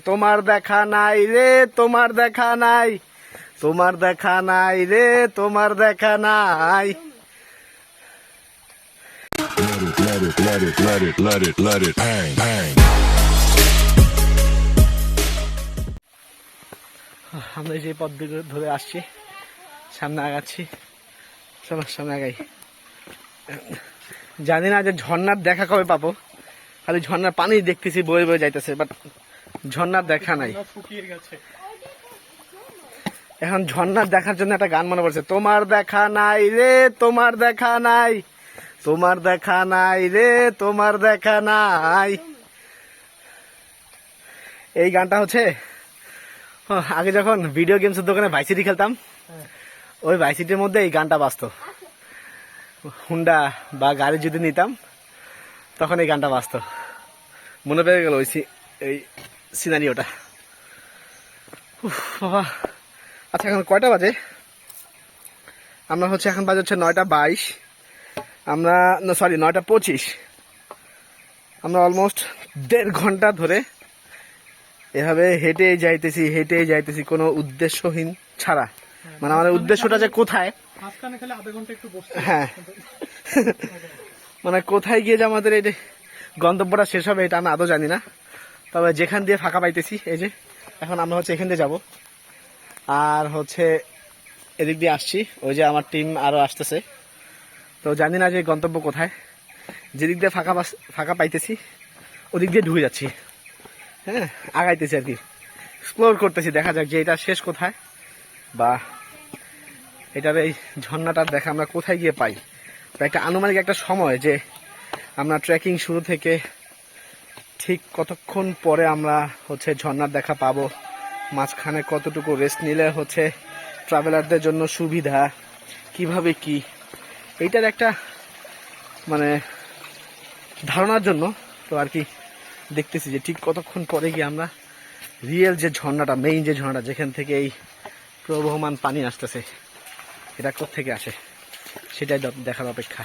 তোমার দেখা নাই রে, তোমার দেখা নাই, তোমার দেখা নাই রে, তোমার দেখা নাই। আমরা যে পথ ধরে আসছি, সামনে আগাচ্ছি, চলো সামনে আগাই। জানি না যে ঝর্ণার দেখা কবে পাবো, খালি ঝর্ণার পানি দেখতেছি বয়ে বয়ে যাইতেছে, বাট ঝর্ণার দেখা নাই। এখন ঝর্ণার দেখার জন্য একটা গান মনে পড়ছে, তোমার দেখা নাই রে, তোমার দেখা নাই, তোমার দেখা নাই রে, তোমার দেখা নাই। এই গানটা হচ্ছে আগে যখন ভিডিও গেমসের দোকানে ভাইসিটি খেলতাম, ওই ভাইসিটির মধ্যে এই গানটা বাজতো। হুন্ডা বা গাড়ি যদি নিতাম তখন এই গানটা বাজতো। মনে পেয়ে গেল ওই এই সিনারিওটা। বাবা, আচ্ছা এখন কয়টা বাজে? আমরা হচ্ছে এখন বাজে হচ্ছে 9:22, আমরা সরি 9:25। আমরা অলমোস্ট 1.5 ঘন্টা ধরে এভাবে হেঁটে যাইতেছি কোনো উদ্দেশ্যহীন ছাড়া। মানে আমাদের উদ্দেশ্যটা যে কোথায়, হ্যাঁ মানে কোথায় গিয়ে যে আমাদের এই গন্তব্যটা শেষ হবে এটা আমি আদৌ জানি না। তবে যেখান দিয়ে ফাঁকা পাইতেছি, এই যে এখন আমরা হচ্ছে এখান দিয়ে যাবো, আর হচ্ছে এদিক দিয়ে আসছি, ওই যে আমার টিম আরো আসতেছে। তো জানি না যে গন্তব্য কোথায়, যেদিক দিয়ে ফাঁকা পাইতেছি ওদিক দিয়ে ঢুকে যাচ্ছি। হ্যাঁ, আগাইতেছি আর কি, এক্সপ্লোর করতেছি, দেখা যাক যে এটা শেষ কোথায়, বা এটার এই ঝর্ণাটার দেখা আমরা কোথায় গিয়ে পাই। তো একটা আনুমানিক একটা সময় যে আমরা ট্রেকিং শুরু থেকে ঠিক কতক্ষণ পরে আমরা হচ্ছে ঝর্ণার দেখা পাবো, মাঝখানে কতটুকু রেস্ট নিলে হচ্ছে ট্রাভেলারদের জন্য সুবিধা, কিভাবে কি, এইটার একটা মানে ধারণার জন্য তো আর কি দেখতেছি যে ঠিক কতক্ষণ পরে গিয়ে আমরা রিয়েল যে ঝর্ণাটা, মেইন যে ঝর্ণাটা যেখান থেকে এই প্রবহমান পানি আসতেছে, এটা কোত্থেকে আসে সেটাই দেখার অপেক্ষা।